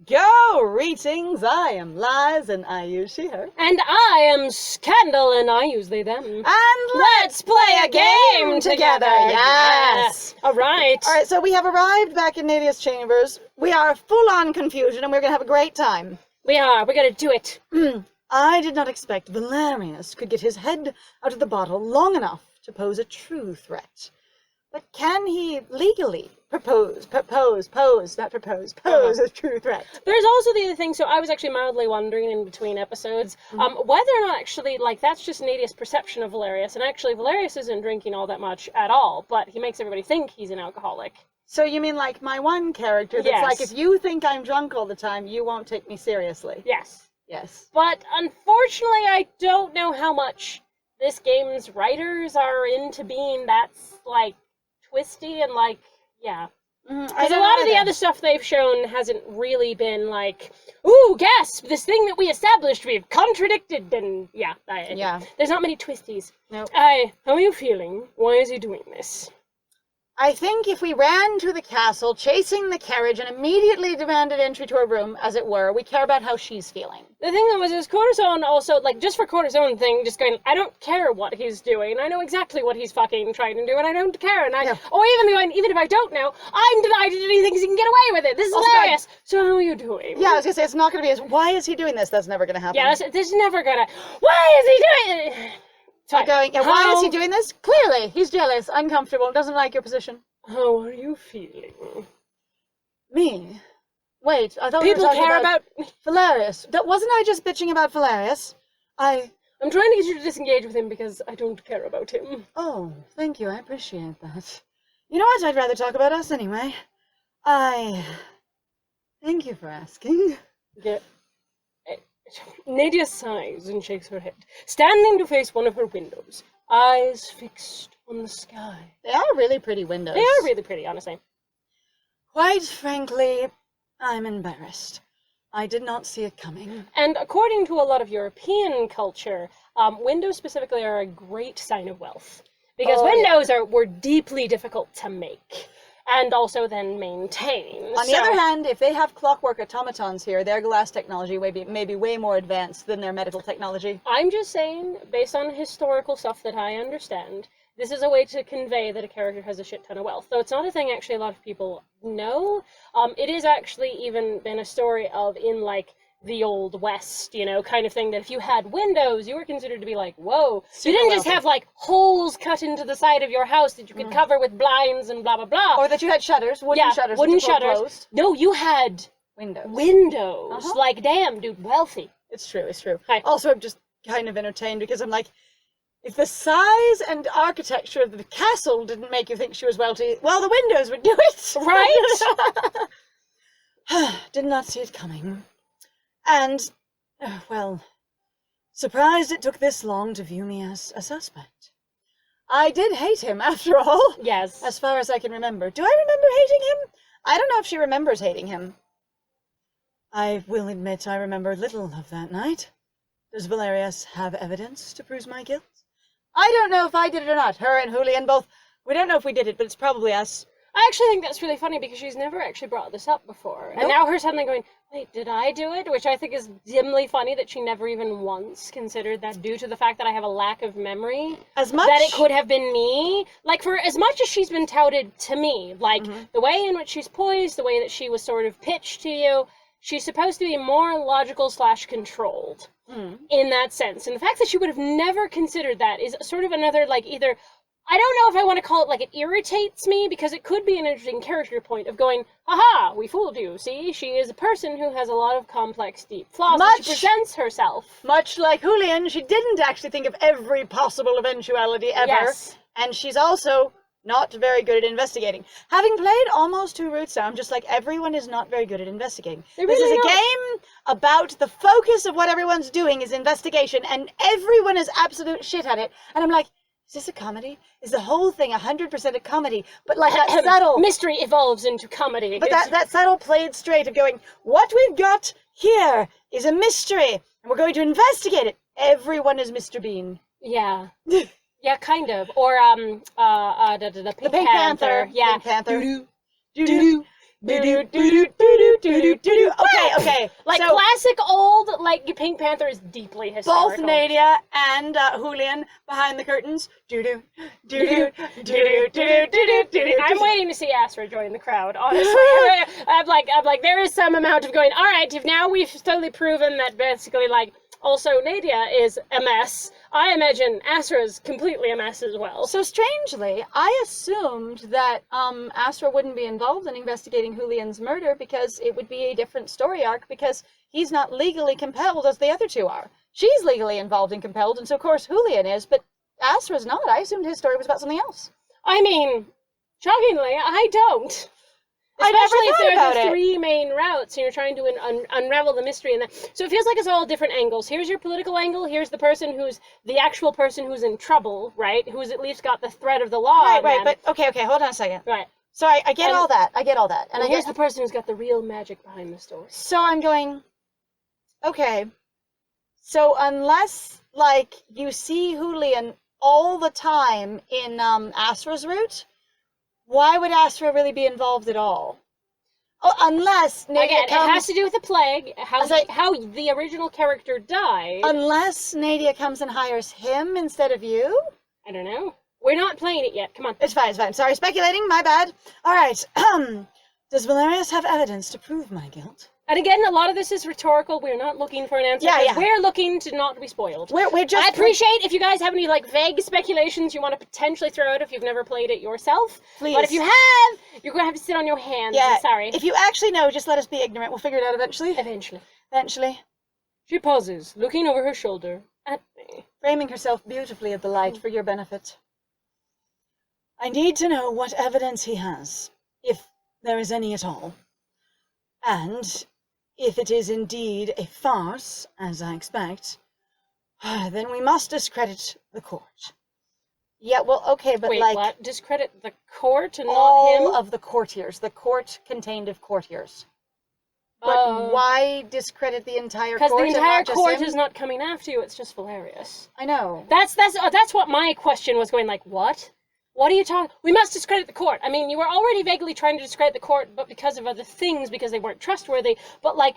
Greetings, I am Lies and I use she, her. And I am Scandal and I use they, them. And let's play a game together, yes! Yeah. Alright, so we have arrived back in Nadia's chambers. We are full on confusion and we're gonna have a great time. we're gonna do it. I did not expect Valerius could get his head out of the bottle long enough to pose a true threat. But can he legally pose a true threat? There's also the other thing, so I was actually mildly wondering in between episodes, whether or not actually, that's just Nadia's perception of Valerius, and actually Valerius isn't drinking all that much at all, but he makes everybody think he's an alcoholic. So you mean like my one character that's Yes. like, if you think I'm drunk all the time, you won't take me seriously. Yes. Yes. But unfortunately, I don't know how much this game's writers are into being that's, twisty and, yeah. Because a lot of the other stuff they've shown hasn't really been ooh, gasp, this thing that we established, we've contradicted, and yeah. There's not many twisties. Nope. How are you feeling? Why is he doing this? I think if we ran to the castle, chasing the carriage, and immediately demanded entry to her room, as it were, we care about how she's feeling. The thing that was is Cortisone also, just for Cortisone thing, just going, I don't care what he's doing, I know exactly what he's fucking trying to do, and I don't care, and or even if I don't know, I'm delighted that he thinks he can get away with it, this is also hilarious! So how are you doing? Yeah, I was gonna say, it's not gonna be why is he doing this? That's never gonna happen. Yeah, this is never gonna, why is he doing it? Why is he doing this? Clearly, he's jealous, uncomfortable, doesn't like your position. How are you feeling? Me? Wait, I thought People we were talking care about... Valerius. Wasn't I just bitching about Valerius? I'm trying to get you to disengage with him because I don't care about him. Oh, thank you, I appreciate that. You know what, I'd rather talk about us anyway. Thank you for asking. Yeah. Nadia sighs and shakes her head, standing to face one of her windows, eyes fixed on the sky. They are really pretty windows. They are really pretty, honestly. Quite frankly, I'm embarrassed. I did not see it coming. And according to a lot of European culture, windows specifically are a great sign of wealth. Because windows were deeply difficult to make. And also then maintain. On the other hand, if they have clockwork automatons here, their glass technology may be way more advanced than their medical technology. I'm just saying, based on historical stuff that I understand, this is a way to convey that a character has a shit ton of wealth. Though it's not a thing actually a lot of people know. It is actually even been a story of in the Old West, kind of thing, that if you had windows, you were considered to be whoa. Super you didn't wealthy. just have holes cut into the side of your house that you could cover with blinds and blah blah blah. Or that you had shutters, wooden shutters. Wooden that you shutters. closed. No, you had windows. Damn, dude, wealthy. It's true, it's true. Hi. Also, I'm just kind of entertained because I'm if the size and architecture of the castle didn't make you think she was wealthy, well, the windows would do it. Right? Did not see it coming. And, surprised it took this long to view me as a suspect. I did hate him, after all. Yes. As far as I can remember. Do I remember hating him? I don't know if she remembers hating him. I will admit I remember little of that night. Does Valerius have evidence to prove my guilt? I don't know if I did it or not. Her and Julian both. We don't know if we did it, but it's probably us. I actually think that's really funny because she's never actually brought this up before. Nope. And now her suddenly going, wait, did I do it? Which I think is dimly funny that she never even once considered that due to the fact that I have a lack of memory. That it could have been me. For as much as she's been touted to me, the way in which she's poised, the way that she was sort of pitched to you, she's supposed to be more logical/controlled in that sense. And the fact that she would have never considered that is sort of another, either... I don't know if I want to call it, it irritates me, because it could be an interesting character point of going, haha, we fooled you, see? She is a person who has a lot of complex, deep flaws, and she presents herself. Much like Julian, she didn't actually think of every possible eventuality ever. Yes. And she's also not very good at investigating. Having played almost 2 routes now, I'm just everyone is not very good at investigating. This is a game about the focus of what everyone's doing is investigation, and everyone is absolute shit at it. And I'm is this a comedy? Is the whole thing 100% a comedy? But that subtle... Mystery evolves into comedy. But that subtle played straight of going, what we've got here is a mystery, and we're going to investigate it. Everyone is Mr. Bean. Yeah. Yeah, kind of. Or, the Pink Panther. Yeah. Pink Panther. Do-do. Okay. Like so, classic old, like Pink Panther is deeply hysterical. both Nadia and Julian behind the curtains. I'm waiting to see Astra join the crowd, honestly. I'm like, there is some amount of going, all right, if now we've totally proven that basically, like, also Nadia is a mess, I imagine Astra's completely a mess as well. So strangely, I assumed that Astra wouldn't be involved in investigating Julian's murder because it would be a different story arc because he's not legally compelled as the other two are. She's legally involved and compelled, and so of course Julian is, but Astra's not. I assumed his story was about something else. I mean, shockingly, I don't. Especially if there are the three main routes and you're trying to unravel the mystery. So it feels like it's all different angles. Here's your political angle. Here's the person who's the actual person who's in trouble, right? Who's at least got the threat of the law. Right. But okay, hold on a second. Right. So I get all that. And here's the person who's got the real magic behind the story. So I'm going, okay. So unless, like, you see Julian all the time in Astra's route, why would Astra really be involved at all? Oh, unless Nadia it has to do with the plague, how the original character died. Unless Nadia comes and hires him instead of you? I don't know. We're not playing it yet. Come on. It's fine. Sorry, speculating. My bad. All right. Does Valerius have evidence to prove my guilt? And again, a lot of this is rhetorical. We're not looking for an answer. Yeah. We're looking to not be spoiled. We're just. I appreciate if you guys have any like vague speculations you want to potentially throw out if you've never played it yourself. Please. But if you have, you're going to have to sit on your hands. Yeah. I'm sorry. If you actually know, just let us be ignorant. We'll figure it out eventually. Eventually. She pauses, looking over her shoulder at me. Framing herself beautifully at the light for your benefit. I need to know what evidence he has, if there is any at all. And if it is indeed a farce, as I expect, then we must discredit the court. Yeah, well, okay, but wait, like... what? Discredit the court and not him? All of of the courtiers. The court contained of courtiers. But why discredit the entire court? Because the entire court is not coming after you, it's just Valerius. I know. That's what my question was going, like, what? What are you talking? We must discredit the court. I mean, you were already vaguely trying to discredit the court, but because of other things, because they weren't trustworthy. But, like,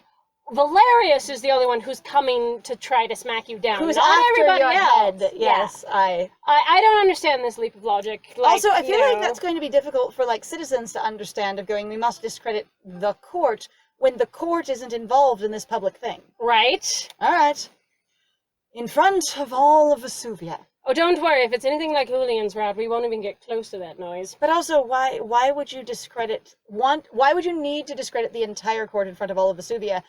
Valerius is the only one who's coming to try to smack you down. Who's not after everybody your else. head. Yes, yeah. I don't understand this leap of logic. Like, also, I feel like that's going to be difficult for, like, citizens to understand of going, we must discredit the court when the court isn't involved in this public thing. Right. All right. In front of all of Vesuvia. Oh, don't worry. If it's anything like Julian's route, we won't even get close to that noise. But also, why would you discredit why would you need to discredit the entire court in front of all of Vesuvia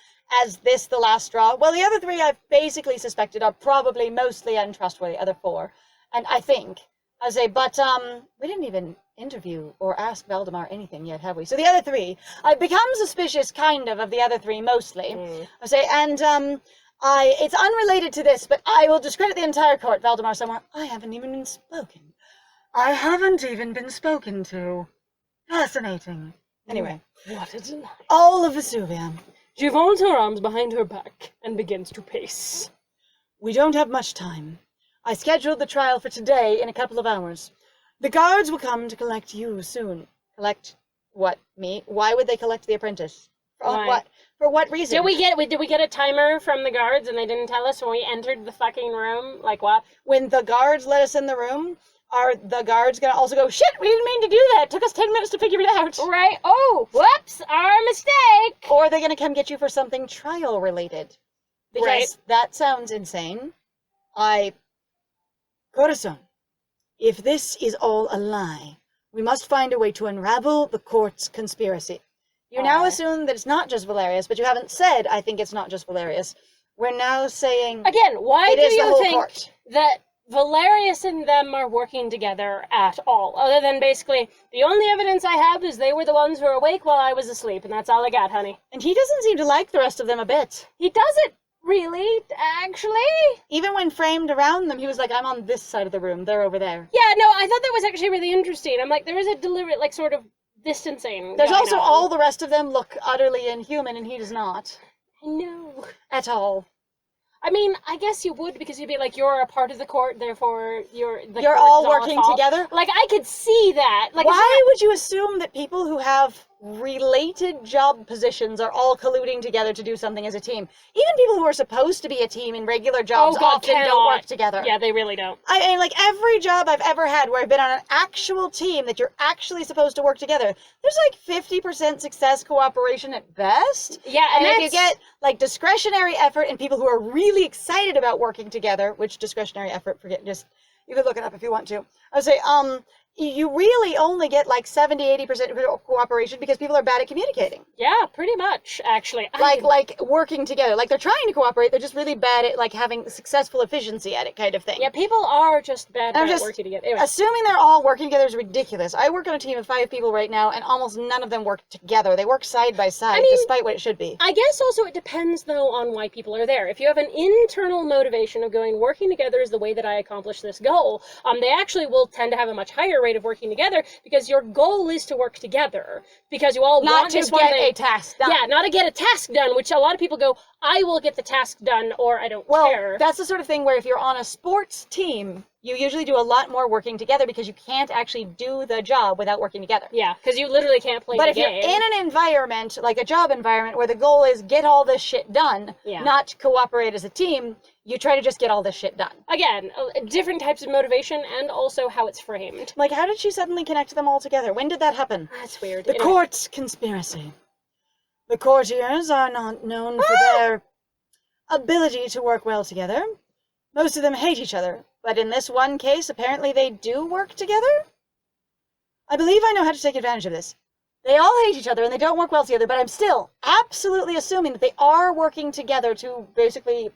as this the last straw? Well, the other three I've basically suspected are probably mostly untrustworthy, other four. And I think, but we didn't even interview or ask Valdemar anything yet, have we? So the other three, I've become suspicious kind of the other three mostly. It's unrelated to this, but I will discredit the entire court, Valdemar somewhere. I haven't even been spoken. I haven't even been spoken to. Fascinating. Anyway. What a delight. All of Vesuvia. She folds her arms behind her back and begins to pace. We don't have much time. I scheduled the trial for today in a couple of hours. The guards will come to collect you soon. Collect what? Me? Why would they collect the apprentice? What? For what reason? Did we get a timer from the guards and they didn't tell us when we entered the fucking room? Like what? When the guards let us in the room, are the guards gonna also go, shit, we didn't mean to do that. It took us 10 minutes to figure it out. Right. Oh, whoops, our mistake. Or are they gonna come get you for something trial related? Because that sounds insane. Corazon, if this is all a lie, we must find a way to unravel the court's conspiracy. You now assume that it's not just Valerius, but you haven't said, I think it's not just Valerius. We're now saying... Again, why do you think that Valerius and them are working together at all? Other than basically, the only evidence I have is they were the ones who were awake while I was asleep, and that's all I got, honey. And he doesn't seem to like the rest of them a bit. He doesn't really, actually. Even when framed around them, he was like, I'm on this side of the room, they're over there. Yeah, no, I thought that was actually really interesting. I'm like, there is a deliberate, like, sort of distancing. There's also all the rest of them look utterly inhuman, and he does not. I know. At all. I mean, I guess you would, because you'd be like, you're a part of the court, therefore you're all working together? Like, I could see that. Like, why would you assume that people who have related job positions are all colluding together to do something as a team. Even people who are supposed to be a team in regular jobs often don't work together. Yeah, they really don't. I mean, like, every job I've ever had where I've been on an actual team that you're actually supposed to work together, there's like 50% success cooperation at best. Yeah, and if you get like discretionary effort and people who are really excited about working together, which discretionary effort, you could look it up if you want to. I would say, you really only get like 70-80% cooperation because people are bad at communicating. Yeah, pretty much, actually. Like working together. Like, they're trying to cooperate, they're just really bad at like having successful efficiency at it, kind of thing. Yeah, people are just bad at working together. Anyway. Assuming they're all working together is ridiculous. I work on a team of 5 people right now, and almost none of them work together. They work side by side, despite what it should be. I guess also it depends, though, on why people are there. If you have an internal motivation of working together is the way that I accomplish this goal, they actually will tend to have a much higher rate of working together because your goal is to work together because you all want this one thing. Not to get a task done. Yeah, not to get a task done, which a lot of people go, I will get the task done, or I don't care. Well, that's the sort of thing where if you're on a sports team, you usually do a lot more working together because you can't actually do the job without working together. Yeah, because you literally can't play the game. But if you're in an environment, like a job environment, where the goal is get all this shit done, not cooperate as a team, you try to just get all this shit done. Again, different types of motivation and also how it's framed. Like, how did she suddenly connect them all together? When did that happen? That's weird. The court conspiracy. The courtiers are not known for their ability to work well together. Most of them hate each other, but in this one case, apparently they do work together? I believe I know how to take advantage of this. They all hate each other and they don't work well together, but I'm still absolutely assuming that they are working together to basically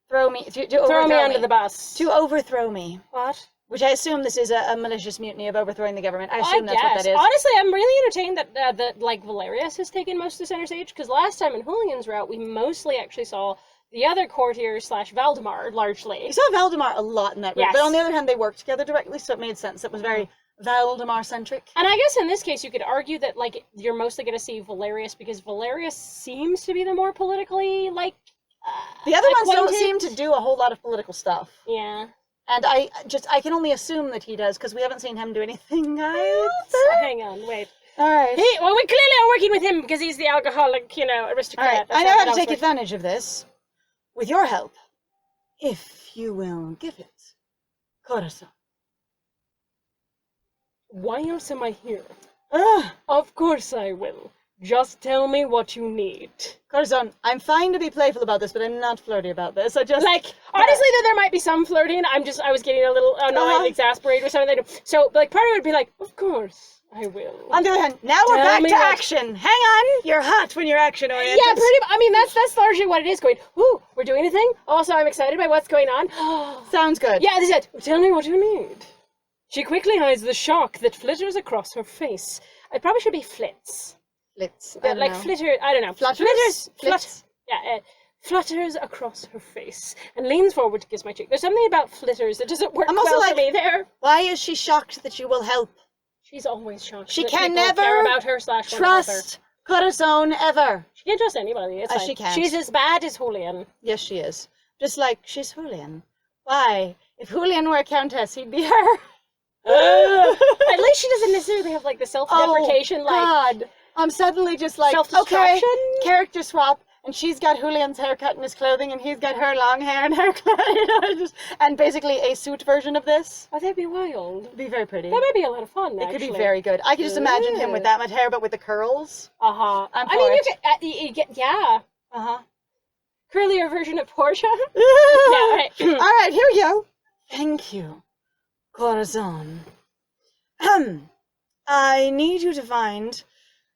throw me under the bus. To overthrow me. What? Which I assume this is a malicious mutiny of overthrowing the government. I assume that's what that is. Honestly, I'm really entertained that Valerius has taken most of the center stage, because last time in Julian's route, we mostly actually saw the other courtiers / Valdemar, largely. We saw Valdemar a lot in that route, but on the other hand, they worked together directly, so it made sense. It was very Valdemar-centric. And I guess in this case, you could argue that, you're mostly going to see Valerius, because Valerius seems to be the more politically, the other ones don't seem to do a whole lot of political stuff. Yeah. And I can only assume that he does, because we haven't seen him do anything either. Hang on, wait. Alright. We clearly are working with him, because he's the alcoholic, aristocrat. Alright, I know how to take advantage of this. With your help. If you will give it. Corazon. Why else am I here? Of course I will. Just tell me what you need. Corazon, I'm fine to be playful about this, but I'm not flirty about this. I just... honestly, though, there might be some flirting. I was getting a little annoyed, exasperated or something. So, part of it would be of course I will. On the other hand, now we're back to action. Hang on, you're hot when you're action-oriented. Yeah, that's largely what it is going, ooh, we're doing a thing? Also, I'm excited by what's going on. Sounds good. Yeah, this is it. Tell me what you need. She quickly hides the shock that flitters across her face. It probably should be flits. Flits. Flitter, I don't know. Flutters? Flutters across her face and leans forward to kiss my cheek. There's something about flitters that doesn't work for me there. Why is she shocked that you will help? She's always shocked. She can never care about her / trust Corazon ever. She can't trust anybody. It's she can't. She's as bad as Julian. Yes, she is. Just like she's Julian. Why? If Julian were a countess, he'd be her. At least she doesn't necessarily have the self-deprecation. Oh, God. I'm suddenly just okay, character swap, and she's got Julian's haircut and his clothing, and he's got her long hair and her clothes, and basically a suit version of this. Oh, that'd be wild. It'd be very pretty. That might be a lot of fun, It could be very good. I could just imagine him with that much hair, but with the curls. You could, yeah. Curlier version of Portia? Yeah, all right. All right, here we go. Thank you, Corazon. I need you to find,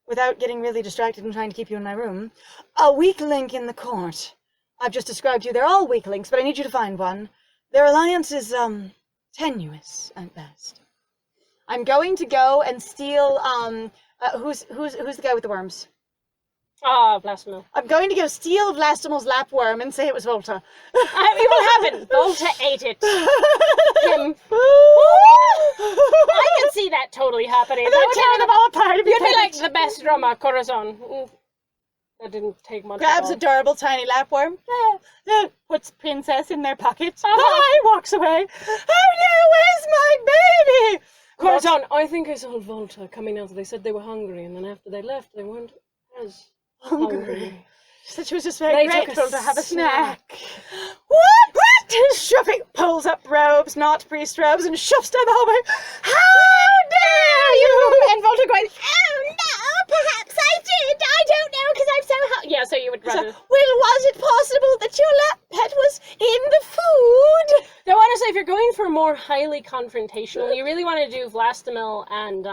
without getting really distracted and trying to keep you in my room, a weak link in the court. I've just described you. They're all weak links, but I need you to find one. Their alliance is, tenuous at best. I'm going to go and steal, who's the guy with the worms? Blasphemo. I'm going to go steal Vlastimal's lapworm and say it was Volta. It will happen. Volta ate it. Him. I can see that totally happening. That would tear them all apart. You'd be like the best drummer, Corazon. That didn't take much. Grabs adorable tiny lapworm. Puts princess in their pocket. Walks away. Oh no, where's my baby? Corazon, I think I saw Volta coming out. They said they were hungry, and then after they left, they weren't as hungry. She said she was just very They grateful to have a snack. What? Shoving, pulls up robes, not priest robes, and shoves down the hallway. How dare you! And Volta going, oh no, perhaps I did. I don't know, because I'm so yeah, so you would rather... Well, was it possible that your lap pet was in the food? Though honestly, if you're going for more highly confrontational, you really want to do Vlastimil and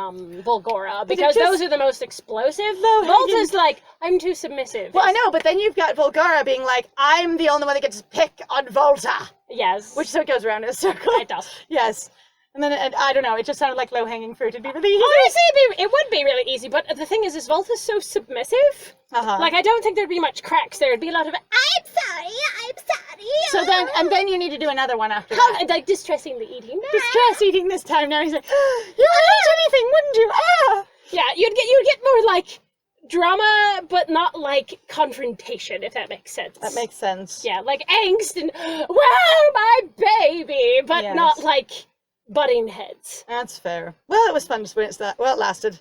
Volgora, because those are the most explosive. Volta's like, I'm too submissive. Well, I know, but then you've got Volgara being like, I'm the only one that gets to pick on Volta. Yes. Which so it goes around in a circle. It does. Yes. And then, I don't know, it just sounded like low-hanging fruit. It'd be really easy. Honestly, it would be really easy, but the thing is Volta's so submissive. Like, I don't think there'd be much cracks there. It'd be a lot of, I'm sorry. So then you need to do another one after that. Like, distressingly eating. Distress eating this time. Now he's like, you would eat anything, wouldn't you? Ah! Yeah, you'd get more, like, drama, but not, like, confrontation, if that makes sense. That makes sense. Yeah, like angst and, wow, my baby, but not, like, butting heads. That's fair. Well, it was fun to experience that. Well, it lasted.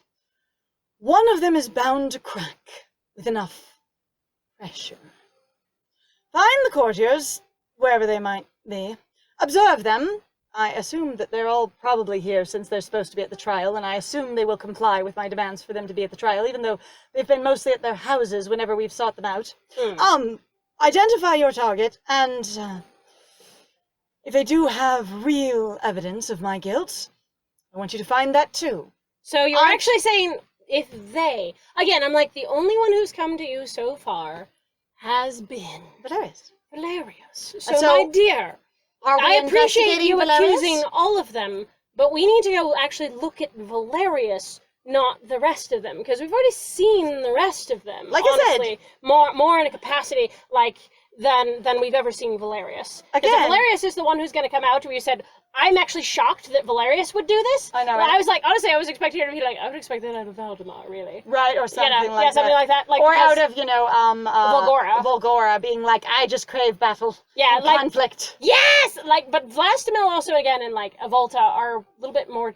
One of them is bound to crack with enough pressure. Find the courtiers, wherever they might be. Observe them. I assume that they're all probably here since they're supposed to be at the trial, and I assume they will comply with my demands for them to be at the trial, even though they've been mostly at their houses whenever we've sought them out. Identify your target, and if they do have real evidence of my guilt, I want you to find that too. So you're actually saying if they... Again, I'm like, the only one who's come to you so far has been... Valerius. So my dear... I appreciate you accusing all of them, but we need to go actually look at Valerius, not the rest of them, because we've already seen the rest of them. Like honestly, I said, more in a capacity like than we've ever seen Valerius. Because Valerius is the one who's going to come out where you said, I'm actually shocked that Valerius would do this. I know, right? I was like, honestly, I was expecting her to be like, I would expect that out of Valdemar, really. Right, or something like that. Yeah, something like that. Like, or out of, Volgora, being like, I just crave battle. Yeah, like conflict. Yes! Like, but Vlastimil also, again, and like Volta are a little bit more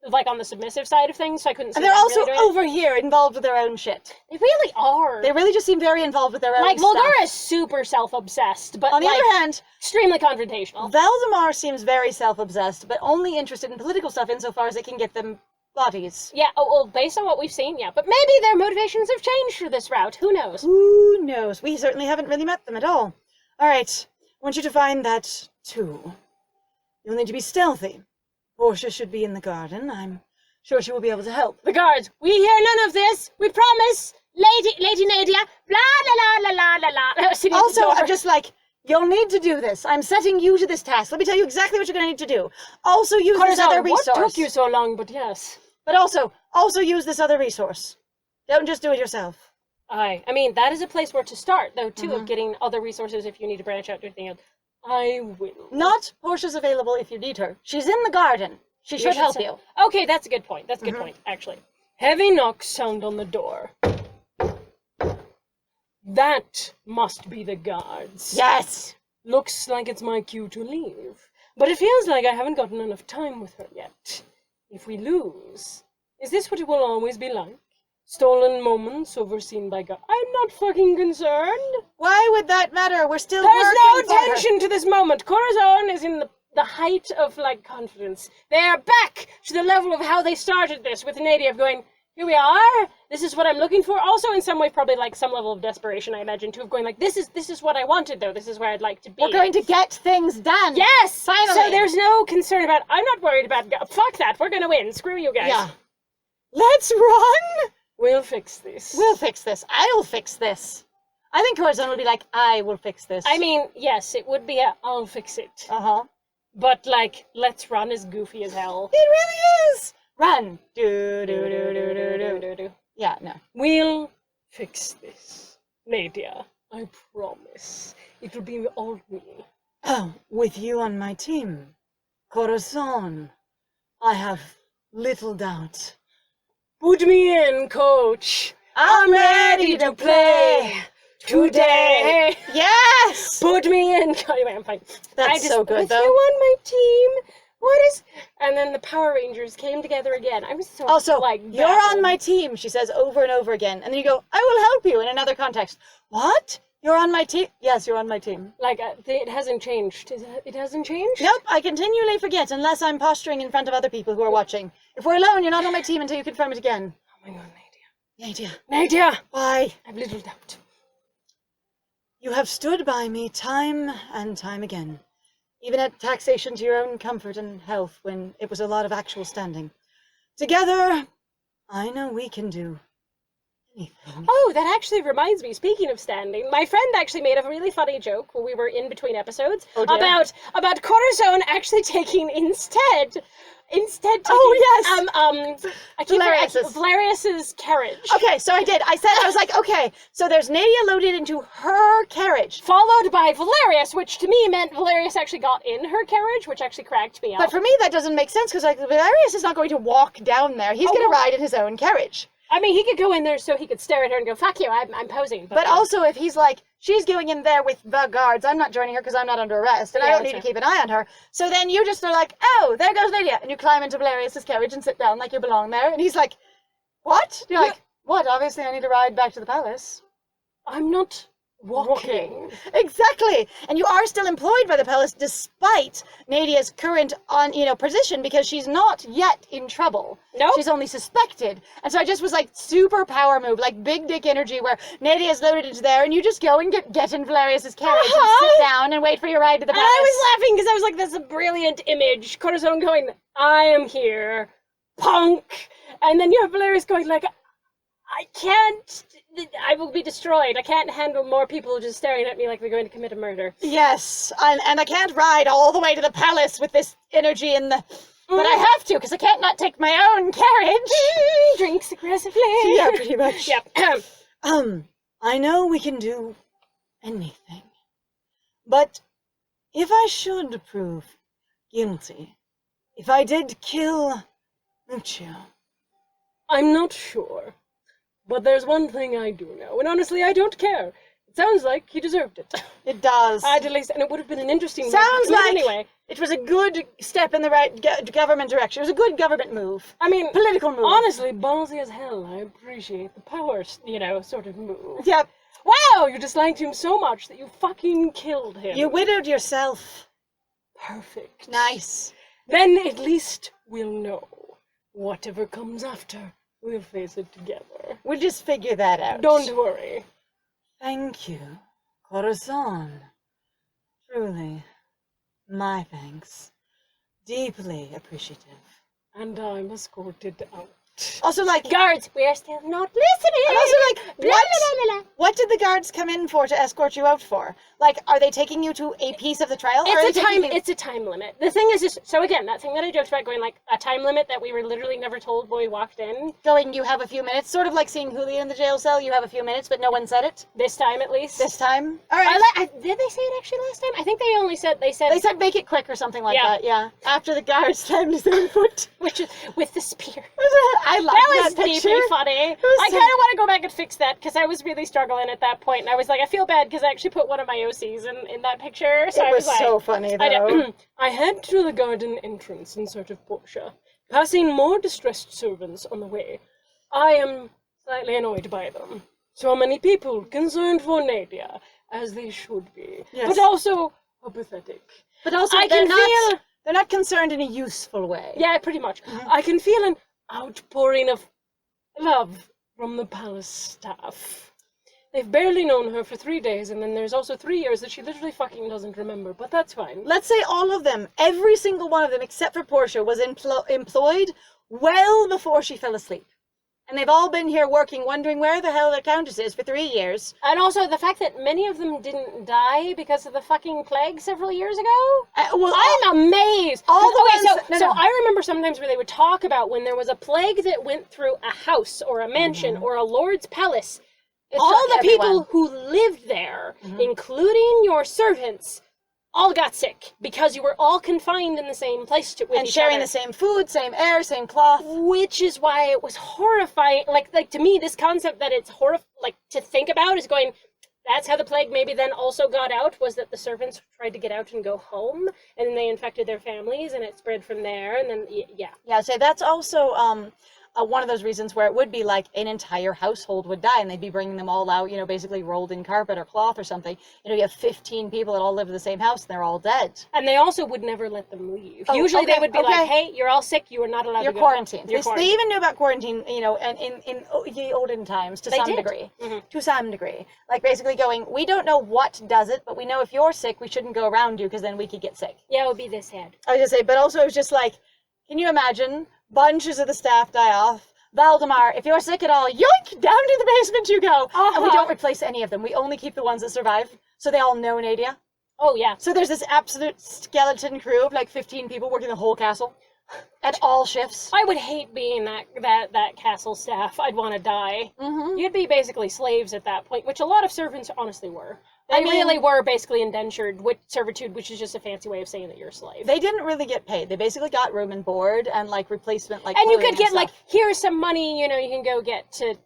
like on the submissive side of things, so I couldn't see. And they're also really over here involved with their own shit. They really are. They really just seem very involved with their own stuff. Like, Volgara is super self-obsessed, but on the other hand, extremely confrontational. Valdemar seems very self-obsessed, but only interested in political stuff insofar as it can get them bodies. Yeah, well, based on what we've seen, yeah. But maybe their motivations have changed for this route. Who knows? Who knows? We certainly haven't really met them at all. Alright, I want you to find that too. You'll need to be stealthy. Portia should be in the garden. I'm sure she will be able to help. The guards, we hear none of this. We promise. Lady Nadia, blah, la, la, la, la, la, la. Also, I'm just like, you'll need to do this. I'm setting you to this task. Let me tell you exactly what you're going to need to do. Also use this other resource. What took you so long, but yes. But also use this other resource. Don't just do it yourself. I mean, that is a place where to start, though, too, of getting other resources if you need to branch out to anything else. I will. Not Portia's available if you need her. She's in the garden. She should help you. Okay, that's a good point. That's a good point, actually. Heavy knocks sound on the door. That must be the guards. Yes! Looks like it's my cue to leave. But it feels like I haven't gotten enough time with her yet. If we lose, is this what it will always be like? Stolen moments overseen by God. I'm not fucking concerned. Why would that matter? We're still There's no tension to this moment. Corazon is in the height of, like, confidence. They are back to the level of how they started this, with Nadia going, here we are, this is what I'm looking for. Also, in some way, probably, like, some level of desperation, I imagine, too, of going, like, this is what I wanted, though. This is where I'd like to be. We're going to get things done. Yes! Finally! So there's no concern about, I'm not worried about, fuck that, we're gonna win. Screw you guys. Yeah. Let's run! We'll fix this. We'll fix this. I'll fix this. I think Corazon would be like, I will fix this. I mean, yes, it would be a, I'll fix it. Uh-huh. But, like, let's run is goofy as hell. It really is! Run! Do. Yeah, no. We'll fix this. Nadia, I promise. It will be all me. Oh, with you on my team. Corazon. I have little doubt. Put me in, coach. I'm ready to play today. Yes! Put me in. Anyway, I'm fine. That's so good, though. With you on my team, what is... And then the Power Rangers came together again. I was so, also, like, you're baffled. on my team, she says over and over again. And then you go, I will help you in another context. What? You're on my team? Yes, you're on my team. Like, it hasn't changed. It hasn't changed? Nope, I continually forget unless I'm posturing in front of other people who are watching. If we're alone, you're not on my team until you confirm it again. Oh my god, Nadia. Nadia! Why? I've little doubt. You have stood by me time and time again. Even at taxation to your own comfort and health when it was a lot of actual standing. Together, I know we can do anything. Oh, that actually reminds me, speaking of standing, my friend actually made a really funny joke when we were in between episodes about Corazon actually taking instead taking Valerius's carriage. Okay, so I was like, okay, so there's Nadia loaded into her carriage. Followed by Valerius, which to me meant Valerius actually got in her carriage, which actually cracked me up. But for me, that doesn't make sense, because like, Valerius is not going to walk down there. He's going to ride in his own carriage. I mean, he could go in there so he could stare at her and go, fuck you, I'm posing. But also, if he's like, she's going in there with the guards, I'm not joining her because I'm not under arrest, and I don't need to keep an eye on her. So then you just are like, oh, there goes Nadia. And you climb into Valerius's carriage and sit down like you belong there. And he's like, what? You're like, what? Obviously, I need to ride back to the palace. I'm not walking. Exactly. And you are still employed by the palace despite Nadia's current position, because she's not yet in trouble. Nope. She's only suspected. And so I just was like, super power move, like big dick energy, where Nadia's loaded into there and you just go and get in Valerius's carriage and sit down and wait for your ride to the palace. And I was laughing because I was like, that's a brilliant image. Corazon going, I am here, punk. And then you have Valerius going like, I will be destroyed. I can't handle more people just staring at me like they're going to commit a murder. Yes, and I can't ride all the way to the palace with this energy in the... But I have to, because I can't not take my own carriage. Drinks aggressively. Yeah, pretty much. Yep. I know we can do anything. But if I should prove guilty, if I did kill Lucio... I'm not sure. But there's one thing I do know, and honestly, I don't care. It sounds like he deserved it. It does. At least, and it would have been an interesting Sounds move. like Anyway, it was a good step in the right government direction. It was a good government move. I mean, political move. Honestly, ballsy as hell. I appreciate the power, sort of move. Yep. Wow, you disliked him so much that you fucking killed him. You widowed yourself. Perfect. Nice. Then at least we'll know. Whatever comes after, we'll face it together. We'll just figure that out. Don't worry. Thank you, Corazon. Truly, my thanks. Deeply appreciative. And I'm escorted out. Also, like, guards, we're still not listening. And also, like, what did the guards come in for to escort you out for? Like, are they taking you to a piece of the trial? It's a time limit. The thing is just, so again, that thing that I joked about going, like, a time limit that we were literally never told when we walked in. Going, you have a few minutes, sort of like seeing Julia in the jail cell, you have a few minutes, but no one said it. This time, at least. This time? All right. Did they say it actually last time? I think they only said, they said make it quick or something like that, yeah. After the guards slammed his own foot. Which is, with the spear. I love that was deeply funny. I kind of want to go back and fix that, because I was really struggling at that point, and I was like, I feel bad, because I actually put one of my OCs in that picture, so it was so funny, though. I head to the garden entrance in search of Portia, passing more distressed servants on the way. I am slightly annoyed by them. So many people concerned for Nadia, as they should be, but also apathetic. But also, they're not concerned in a useful way. Yeah, pretty much. Mm-hmm. I can feel an outpouring of love from the palace staff. They've barely known her for 3 days, and then there's also 3 years that she literally fucking doesn't remember, but that's fine. Let's say all of them, every single one of them, except for Portia, was employed well before she fell asleep. And they've all been here working, wondering where the hell their countess is for 3 years. And also the fact that many of them didn't die because of the fucking plague several years ago. I'm amazed. I remember sometimes where they would talk about when there was a plague that went through a house or a mansion or a lord's palace. All the people who lived there, including your servants, all got sick because you were all confined in the same place with each other. And sharing the same food, same air, same cloth. Which is why it was horrifying. Like to me, this concept that it's to think about is going, That's how the plague maybe then also got out, was that the servants tried to get out and go home, and then they infected their families, and it spread from there, and then, yeah. Yeah, so that's also one of those reasons where it would be like an entire household would die, and they'd be bringing them all out, basically rolled in carpet or cloth or something. You have 15 people that all live in the same house, and they're all dead. And they also would never let them leave. Usually they would be like, hey, you're all sick, you are not allowed to go. You're quarantined. They even knew about quarantine, and in the olden times to some degree. Mm-hmm. To some degree. Like basically going, we don't know what does it, but we know if you're sick, we shouldn't go around you because then we could get sick. Yeah, it would be this head. I was going to say, but also it was just like, can you imagine? Bunches of the staff die off. Valdemar, if you're sick at all, yoink, down to the basement you go. And we don't replace any of them. We only keep the ones that survive, so they all know Nadia. Oh, yeah. So there's this absolute skeleton crew of like 15 people working the whole castle at all shifts. I would hate being that castle staff. I'd want to die. Mm-hmm. You'd be basically slaves at that point, which a lot of servants honestly were. They really were basically indentured with servitude, which is just a fancy way of saying that you're a slave. They didn't really get paid. They basically got room and board and like replacement, like. And you could get like, here's some money, you can go get to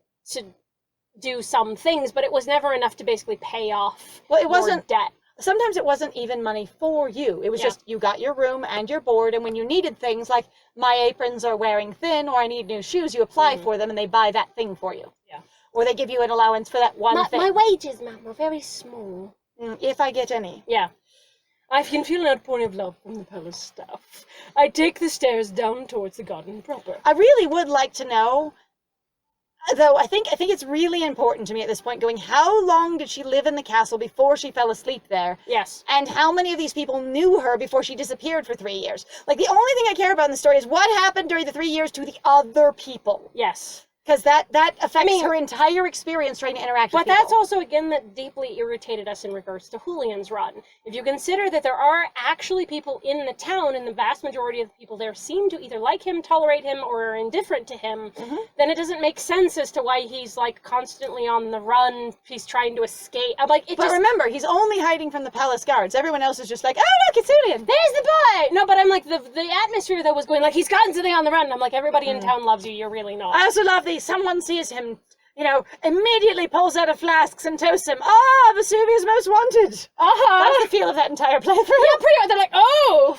do some things, but it was never enough to basically pay off. Well, it wasn't debt. Sometimes it wasn't even money for you. It was just you got your room and your board, and when you needed things like my aprons are wearing thin or I need new shoes, you apply for them and they buy that thing for you. Yeah. Or they give you an allowance for that one thing. My wages, ma'am, are very small. If I get any. Yeah. I can feel an outpouring of love from the palace staff. I take the stairs down towards the garden proper. I really would like to know, though I think it's really important to me at this point, going, how long did she live in the castle before she fell asleep there? Yes. And how many of these people knew her before she disappeared for 3 years? Like, the only thing I care about in the story is what happened during the 3 years to the other people. Yes. Because that affects her entire experience trying to interact with people. But that's also, again, that deeply irritated us in regards to Julian's run. If you consider that there are actually people in the town, and the vast majority of the people there seem to either like him, tolerate him, or are indifferent to him, then it doesn't make sense as to why he's, like, constantly on the run, he's trying to escape. I'm like, But remember, he's only hiding from the palace guards. Everyone else is just like, oh, look, it's Julian. There's the boy! No, but I'm like, the atmosphere, though, was going, like, he's constantly on the run. I'm like, everybody in town loves you, you're really not. I also love someone sees him, immediately pulls out a flask and toasts him. Ah, Vesuvius most wanted. That's the feel of that entire playthrough. Yeah, pretty much. They're like, oh,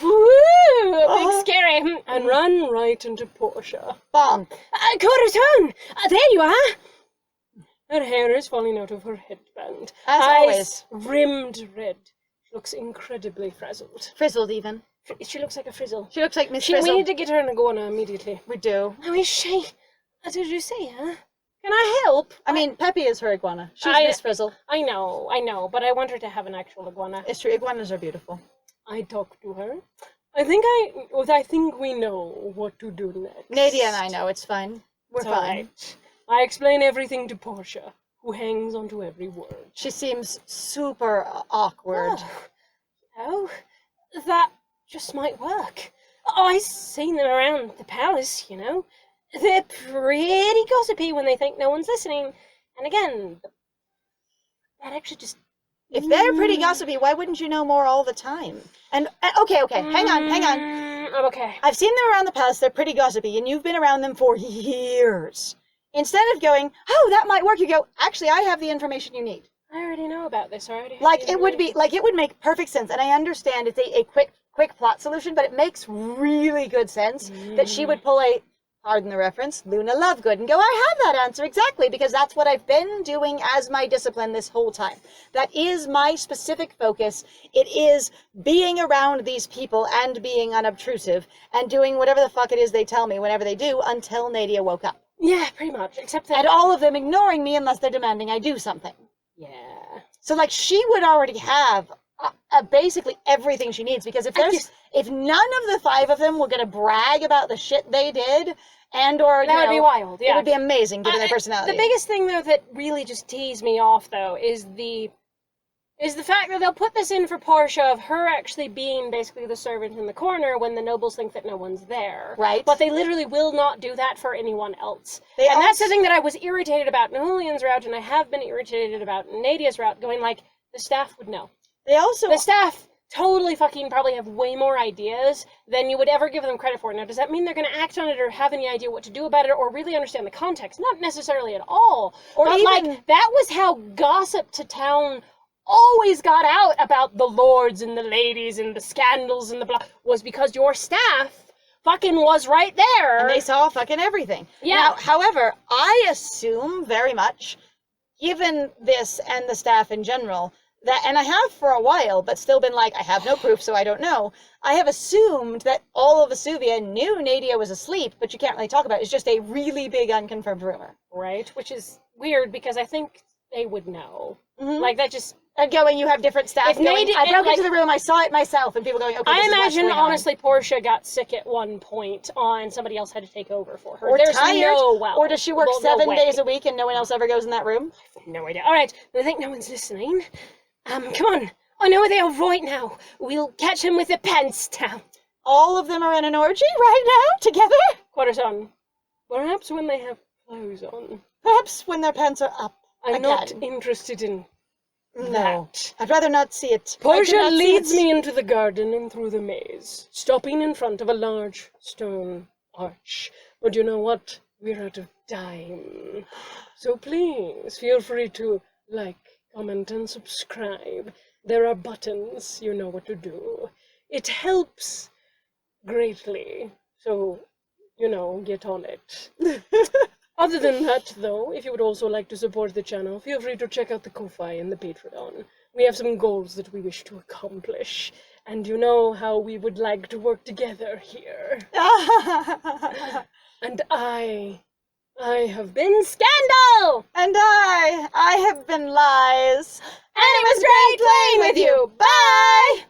big scary. And run right into Portia. Bonk. Courtiers, there you are. Her hair is falling out of her headband. As always. Rimmed red. She looks incredibly frazzled. Frizzled, even. She looks like a frizzle. She looks like Miss Frizzle. We need to get her an iguana immediately. We do. How is she? What did you say, huh? Can I help? I mean, Peppy is her iguana. She's Miss Frizzle. I know, but I want her to have an actual iguana. It's true, iguanas are beautiful. I talked to her. I think we know what to do next. Nadia and I know, it's fine. We're fine. Right. I explain everything to Portia, who hangs onto every word. She seems super awkward. Oh, that just might work. I've seen them around the palace, They're pretty gossipy when they think no one's listening. And again, that actually just... If they're pretty gossipy, why wouldn't you know more all the time? And, okay, hang on. I'm okay. I've seen them around the palace, they're pretty gossipy, and you've been around them for years. Instead of going, oh, that might work, you go, actually, I have the information you need. I already know about this already. It would make perfect sense, and I understand it's a quick plot solution, but it makes really good sense that she would pull a, pardon the reference, Luna Lovegood, and go, I have that answer exactly, because that's what I've been doing as my discipline this whole time. That is my specific focus. It is being around these people and being unobtrusive and doing whatever the fuck it is they tell me whenever they do until Nadia woke up. Yeah, pretty much, except that... And all of them ignoring me unless they're demanding I do something. Yeah. So, she would already have basically everything she needs, because if none of the 5 of them were going to brag about the shit they did, and or that would be wild. Yeah, it would be amazing given their personality. The biggest thing though that really just teased me off though is the fact that they'll put this in for Portia of her actually being basically the servant in the corner when the nobles think that no one's there. Right. But they literally will not do that for anyone else. That's the thing that I was irritated about in Julian's route, and I have been irritated about Nadia's route, going like, the staff would know. The staff totally fucking probably have way more ideas than you would ever give them credit for. Now, does that mean they're going to act on it or have any idea what to do about it or really understand the context? Not necessarily at all. But even, like, that was how gossip to town always got out about the lords and the ladies and the scandals and the blah, was because your staff fucking was right there. And they saw fucking everything. Yeah. Now, however, I assume very much, given this and the staff in general, that, and I have for a while, but still been like, I have no proof, so I don't know. I have assumed that all of Vesuvia knew Nadia was asleep, but you can't really talk about it. It's just a really big unconfirmed rumor. Right, which is weird because I think they would know. Mm-hmm. Like, that just... And going, you have different staff going, I broke into the room, I saw it myself, and people going, okay, I this imagine, is what's going honestly, on. Portia got sick at one point and somebody else had to take over for her. Or There's tired, or does she work 7 days a week and no one else ever goes in that room? I have no idea. All right, I think no one's listening. Come on. I know where they are right now. We'll catch them with the pants down. All of them are in an orgy right now, together? Quarterson, perhaps when they have clothes on. Perhaps when their pants are up. I'm not interested in that. I'd rather not see it. Portia leads me into the garden and through the maze, stopping in front of a large stone arch. But you know what? We're out of time. So please, feel free to like, comment, and subscribe. There are buttons, you know what to do. It helps greatly. So, you know, get on it. Other than that, though, if you would also like to support the channel, feel free to check out the Ko-Fi and the Patreon. We have some goals that we wish to accomplish, and you know how we would like to work together here. And I have been Scandal! And I have been Lies. And it was great playing with you! Bye!